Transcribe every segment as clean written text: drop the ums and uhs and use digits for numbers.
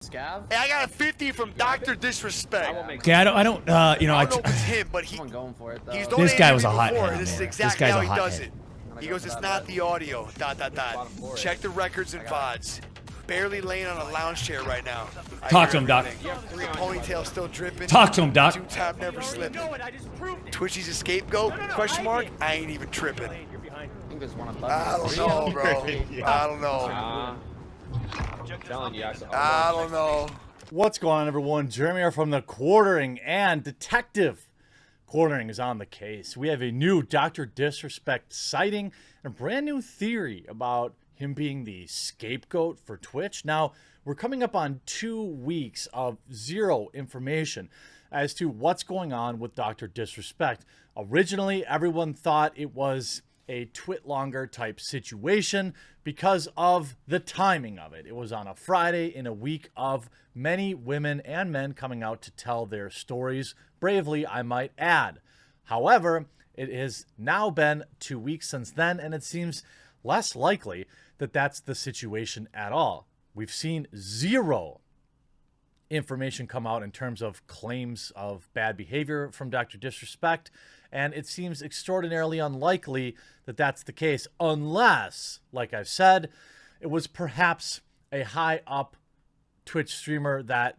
Scav? Hey, I got a 50 from Dr. Disrespect. Okay, I don't, I don't know if it's him, but Someone going for it, though. he's This guy was a before. hothead, This is man. exactly This guy's how a he does hothead. it. He goes, it's not the audio, ... Check the records and VODs. Barely laying on a lounge chair right now. Talk to him, Doc. The ponytail still dripping. Talk to him, Doc. Two-time never slipping. Twitchy's a scapegoat? Question mark? I ain't even tripping. I think there's one on I don't know, bro. I don't know. I don't know. What's going on, everyone? Jeremy here from the Quartering, and Detective Quartering is on the case. We have a new Dr. Disrespect sighting and a brand new theory about him being the scapegoat for Twitch. Now, we're coming up on 2 weeks of zero information as to what's going on with Dr. Disrespect. Originally, everyone thought it was a TwitLonger type situation because of the timing of it. It was on a Friday in a week of many women and men coming out to tell their stories, bravely, I might add. However, it has now been 2 weeks since then, and it seems less likely that that's the situation at all. We've seen zero information come out in terms of claims of bad behavior from Dr. Disrespect, and it seems extraordinarily unlikely that that's the case unless, like I've said, it was perhaps a high up Twitch streamer that,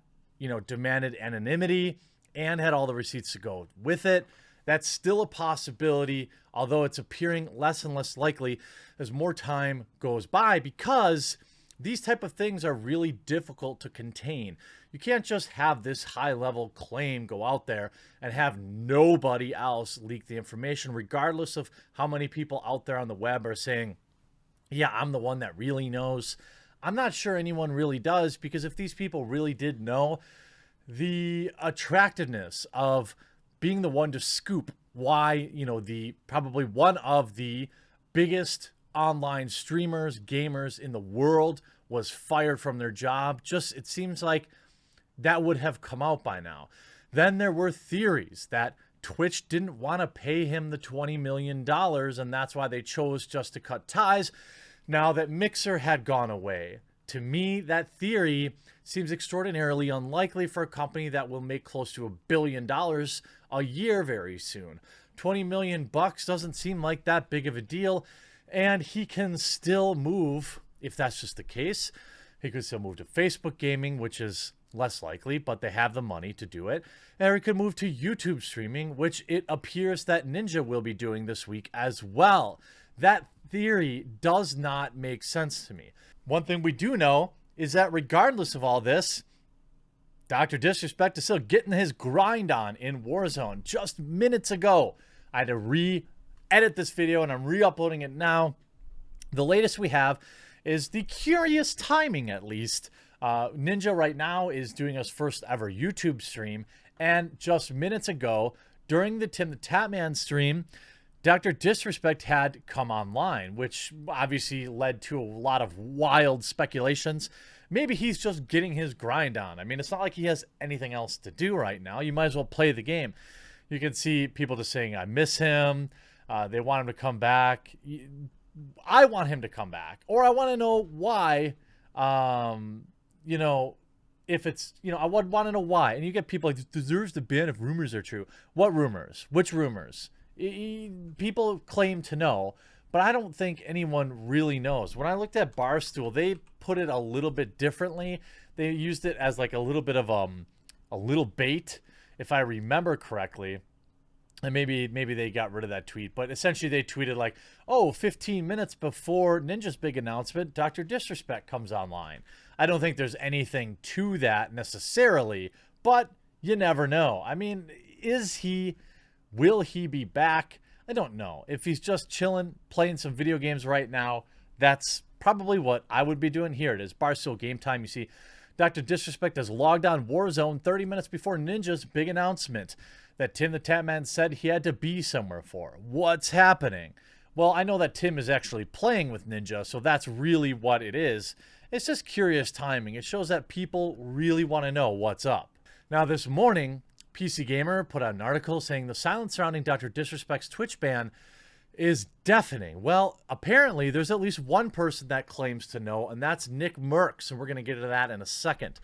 demanded anonymity and had all the receipts to go with it. That's still a possibility, although it's appearing less and less likely as more time goes by, because these type of things are really difficult to contain. You can't just have this high-level claim go out there and have nobody else leak the information, regardless of how many people out there on the web are saying, yeah, I'm the one that really knows. I'm not sure anyone really does, because if these people really did know, the attractiveness of being the one to scoop why, the probably one of the biggest online streamers, gamers in the world was fired from their job, it seems like that would have come out by now. Then there were theories that Twitch didn't want to pay him the $20 million, and that's why they chose just to cut ties now that Mixer had gone away. To me, that theory seems extraordinarily unlikely for a company that will make close to $1 billion a year very soon. 20 million bucks doesn't seem like that big of a deal, and he can still move. If that's just the case, he could still move to Facebook gaming, which is less likely, but they have the money to do it. And he could move to YouTube streaming, which it appears that Ninja will be doing this week as well. That theory does not make sense to me. One thing we do know is that regardless of all this, Dr. Disrespect is still getting his grind on in Warzone. Just minutes ago, I had to re-edit this video, and I'm re-uploading it now. The latest we have is the curious timing, at least. Ninja right now is doing his first ever YouTube stream, and just minutes ago, during the Tim the Tatman stream, Dr. Disrespect had come online, which obviously led to a lot of wild speculations. Maybe he's just getting his grind on. I mean, it's not like he has anything else to do right now. You might as well play the game. You can see people just saying, I miss him. They want him to come back. I want him to come back. Or I want to know why, if it's, I would want to know why. And you get people like, this deserves the ban if rumors are true. What rumors? Which rumors? People claim to know, but I don't think anyone really knows. When I looked at Barstool, they put it a little bit differently. They used it as like a little bit of a little bait, if I remember correctly. And maybe they got rid of that tweet, but essentially they tweeted like, oh, 15 minutes before Ninja's big announcement, Dr. Disrespect comes online. I don't think there's anything to that necessarily, but you never know. I mean, will he be back? I don't know. If he's just chilling, playing some video games right now, that's probably what I would be doing. Here it is, Barstool Game Time. You see Dr. Disrespect has logged on Warzone 30 minutes before Ninja's big announcement that Tim the Tatman said he had to be somewhere for. What's happening? Well, I know that Tim is actually playing with Ninja, so that's really what it is. It's just curious timing. It shows that people really want to know what's up. Now, this morning, PC Gamer put out an article saying the silence surrounding Dr. Disrespect's Twitch ban is deafening. Well, apparently there's at least one person that claims to know, and that's NickMercs, and we're going to get into that in a second.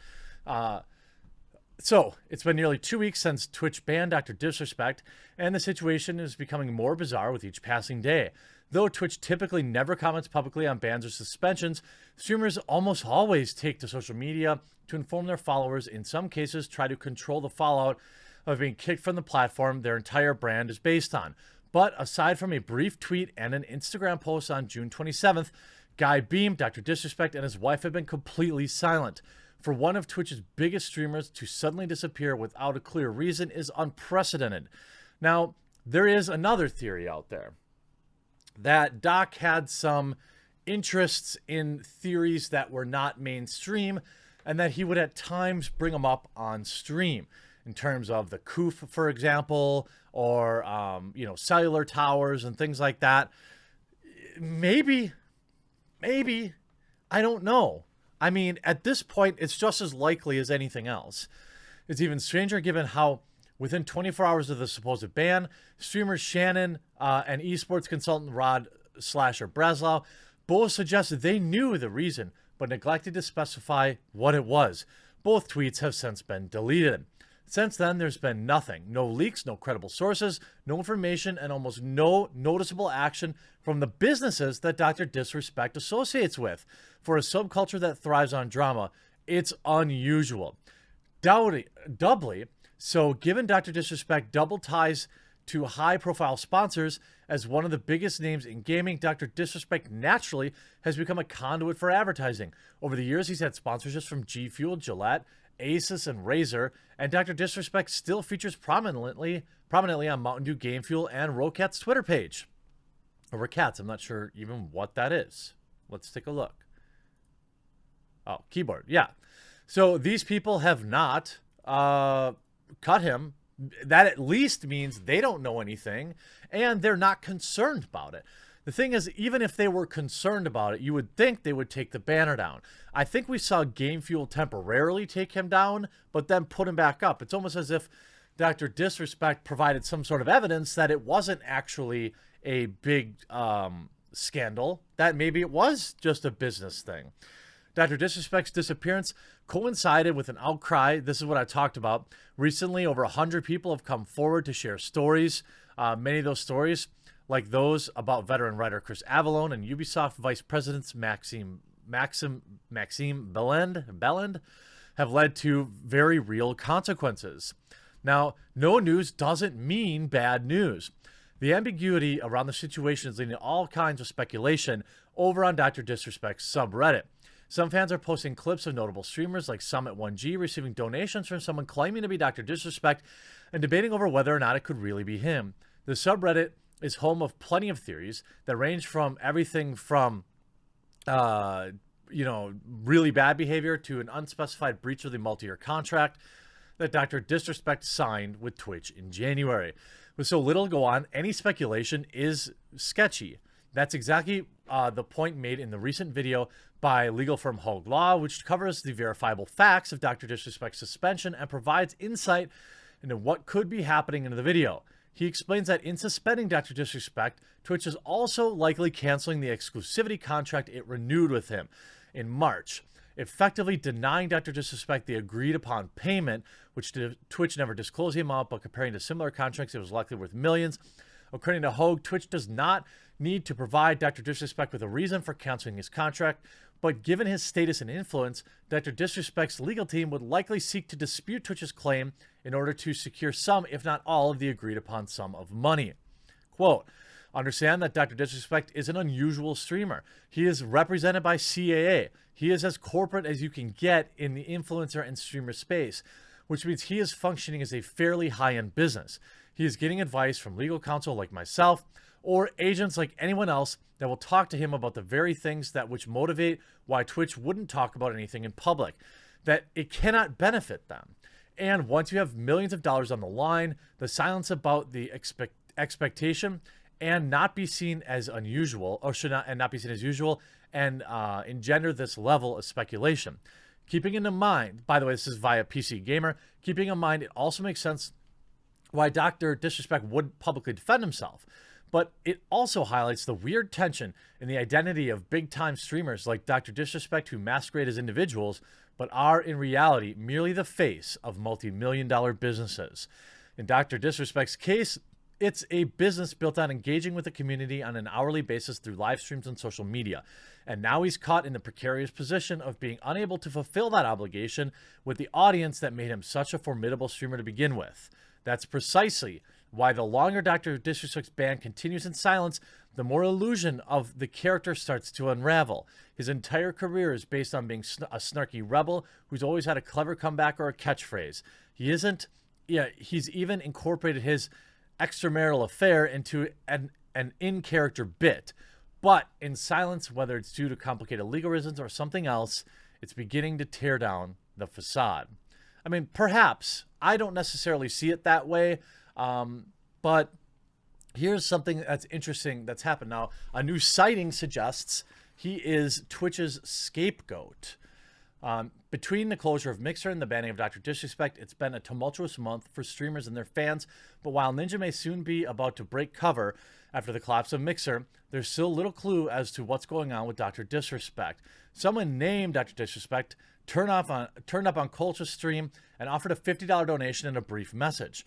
So it's been nearly 2 weeks since Twitch banned Dr. Disrespect, and the situation is becoming more bizarre with each passing day. Though Twitch typically never comments publicly on bans or suspensions, streamers almost always take to social media to inform their followers, in some cases try to control the fallout of being kicked from the platform their entire brand is based on. But aside from a brief tweet and an Instagram post on June 27th, Guy Beam, Dr. Disrespect, and his wife have been completely silent. For one of Twitch's biggest streamers to suddenly disappear without a clear reason is unprecedented. Now, there is another theory out there that Doc had some interests in theories that were not mainstream, and that he would at times bring them up on stream in terms of the COOF, for example, or, cellular towers and things like that. Maybe, I don't know. I mean, at this point, it's just as likely as anything else. It's even stranger given how within 24 hours of the supposed ban, streamers Shannon and esports consultant Rod Slasher Breslau both suggested they knew the reason, but neglected to specify what it was. Both tweets have since been deleted. Since then, there's been nothing. No leaks, no credible sources, no information, and almost no noticeable action from the businesses that Dr. Disrespect associates with. For a subculture that thrives on drama, it's unusual. Doubly, so given Dr. Disrespect double ties to high-profile sponsors, as one of the biggest names in gaming, Dr. Disrespect naturally has become a conduit for advertising. Over the years, he's had sponsorships from G Fuel, Gillette, Asus, and Razer, and Dr. Disrespect still features prominently on Mountain Dew Game Fuel and Rocat's Twitter page. Or Rocats, I'm not sure even what that is. Let's take a look. Oh, keyboard, yeah. So these people have not cut him. That at least means they don't know anything, and they're not concerned about it. The thing is, even if they were concerned about it, you would think they would take the banner down. I think we saw Game Fuel temporarily take him down, but then put him back up. It's almost as if Dr. Disrespect provided some sort of evidence that it wasn't actually a big scandal, that maybe it was just a business thing. Dr. Disrespect's disappearance coincided with an outcry. This is what I talked about. Recently, over 100 people have come forward to share stories. Many of those stories, like those about veteran writer Chris Avallone and Ubisoft Vice Presidents Maxime Belland, have led to very real consequences. Now, no news doesn't mean bad news. The ambiguity around the situation is leading to all kinds of speculation over on Dr. Disrespect's subreddit. Some fans are posting clips of notable streamers like Summit1G receiving donations from someone claiming to be Dr. Disrespect and debating over whether or not it could really be him. The subreddit is home of plenty of theories that range from everything from, really bad behavior to an unspecified breach of the multi-year contract that Dr. Disrespect signed with Twitch in January. With so little to go on, any speculation is sketchy. That's exactly the point made in the recent video by legal firm Hogue Law, which covers the verifiable facts of Dr. Disrespect's suspension and provides insight into what could be happening in the video. He explains that in suspending Dr. Disrespect, Twitch is also likely canceling the exclusivity contract it renewed with him in March, effectively denying Dr. Disrespect the agreed-upon payment, which Twitch never disclosed the amount, but comparing to similar contracts, it was likely worth millions. According to Hogue, Twitch does not need to provide Dr. Disrespect with a reason for canceling his contract, but given his status and influence, Dr. Disrespect's legal team would likely seek to dispute Twitch's claim in order to secure some, if not all, of the agreed-upon sum of money. Quote, understand that Dr. Disrespect is an unusual streamer. He is represented by CAA. He is as corporate as you can get in the influencer and streamer space, which means he is functioning as a fairly high-end business. He is getting advice from legal counsel like myself or agents like anyone else that will talk to him about the very things that which motivate why Twitch wouldn't talk about anything in public, that it cannot benefit them. And once you have millions of dollars on the line, the silence about the expectation and not be seen as unusual, or should not, and not be seen as usual, and engender this level of speculation. Keeping in mind, by the way, this is via PC Gamer, keeping in mind it also makes sense why Dr. Disrespect would publicly defend himself. But it also highlights the weird tension in the identity of big-time streamers like Dr. Disrespect who masquerade as individuals but are in reality merely the face of multi-million-dollar businesses. In Dr. Disrespect's case, it's a business built on engaging with the community on an hourly basis through live streams and social media. And now he's caught in the precarious position of being unable to fulfill that obligation with the audience that made him such a formidable streamer to begin with. That's precisely why the longer Dr. Disrespect's ban continues in silence, the more illusion of the character starts to unravel. His entire career is based on being a snarky rebel who's always had a clever comeback or a catchphrase. He's even incorporated his extramarital affair into an in-character bit. But in silence, whether it's due to complicated legal reasons or something else, it's beginning to tear down the facade. I mean, perhaps. I don't necessarily see it that way, but here's something that's interesting that's happened. Now, a new sighting suggests he is Twitch's scapegoat. Between the closure of Mixer and the banning of Dr. Disrespect, it's been a tumultuous month for streamers and their fans. But while Ninja may soon be about to break cover after the collapse of Mixer, there's still little clue as to what's going on with Dr. Disrespect. Someone named Dr. Disrespect turned up on Culture's stream and offered a $50 donation and a brief message.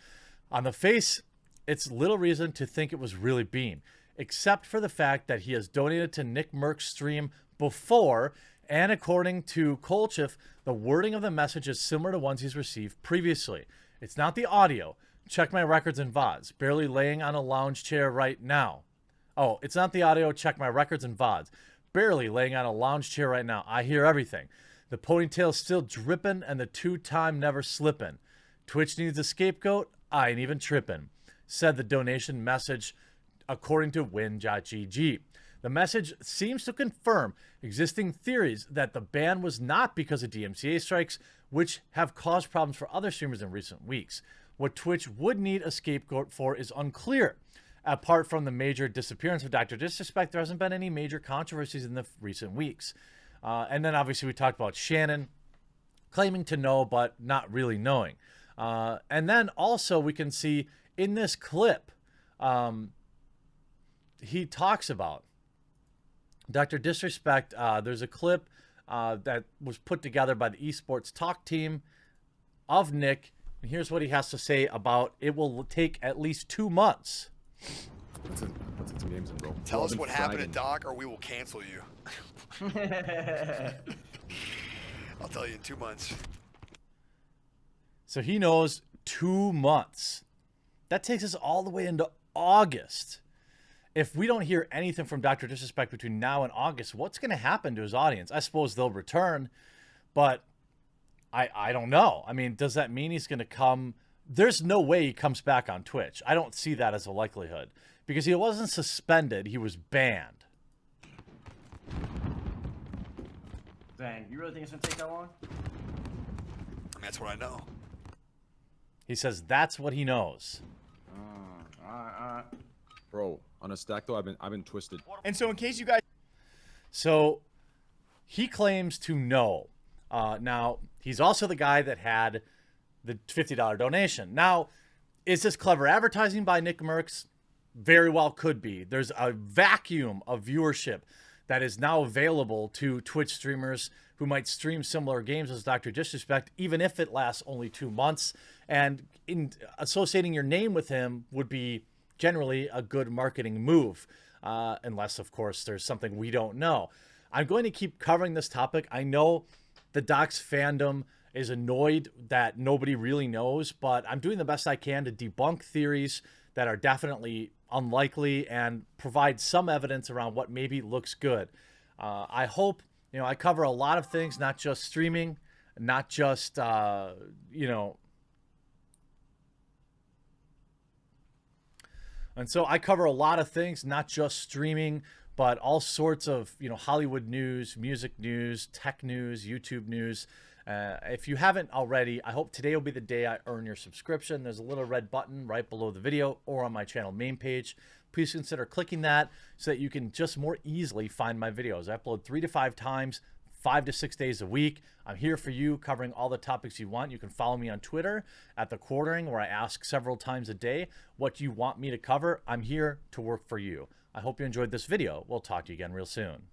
On the face, it's little reason to think it was really Bean, except for the fact that he has donated to NickMercs' stream before. And according to Kolchev, the wording of the message is similar to ones he's received previously. It's not the audio. Check my records and VODs. Barely laying on a lounge chair right now. Oh, it's not the audio. Check my records and VODs. Barely laying on a lounge chair right now. I hear everything. The ponytail's still dripping and the two-time never slipping. Twitch needs a scapegoat? I ain't even tripping, said the donation message according to win.gg. The message seems to confirm existing theories that the ban was not because of DMCA strikes, which have caused problems for other streamers in recent weeks. What Twitch would need a scapegoat for is unclear. Apart from the major disappearance of Dr. Disrespect, there hasn't been any major controversies in the recent weeks. And then obviously we talked about Shannon claiming to know but not really knowing. And then also we can see in this clip, he talks about Dr. Disrespect. There's a clip that was put together by the esports talk team of Nick. And here's what he has to say about it will take at least 2 months. That's some games in, bro. Tell us what happened to Doc or we will cancel you. I'll tell you in 2 months. So he knows 2 months. That takes us all the way into August. If we don't hear anything from Dr. Disrespect between now and August, what's going to happen to his audience? I suppose they'll return, but I don't know. I mean, does that mean he's going to come? There's no way he comes back on Twitch. I don't see that as a likelihood because he wasn't suspended. He was banned. Dang, you really think it's going to take that long? I mean, that's what I know. He says that's what he knows. All right. Bro, on a stack though, I've been twisted. And so in case you guys... So he claims to know. Now, he's also the guy that had the $50 donation. Now, is this clever advertising by NickMercs? Very well could be. There's a vacuum of viewership that is now available to Twitch streamers who might stream similar games as Dr. Disrespect, even if it lasts only 2 months. And in associating your name with him would be generally a good marketing move, unless, of course, there's something we don't know. I'm going to keep covering this topic. I know the Doc's fandom is annoyed that nobody really knows, but I'm doing the best I can to debunk theories that are definitely unlikely and provide some evidence around what maybe looks good. I hope, I cover a lot of things, not just streaming, not just, And so I cover a lot of things, not just streaming, but all sorts of, Hollywood news, music news, tech news, YouTube news. If you haven't already, I hope today will be the day I earn your subscription. There's a little red button right below the video or on my channel main page. Please consider clicking that so that you can just more easily find my videos. I upload 3 to 5 times, 5 to 6 days a week. I'm here for you, covering all the topics you want. You can follow me on Twitter at The Quartering, where I ask several times a day what you want me to cover. I'm here to work for you. I hope you enjoyed this video. We'll talk to you again real soon.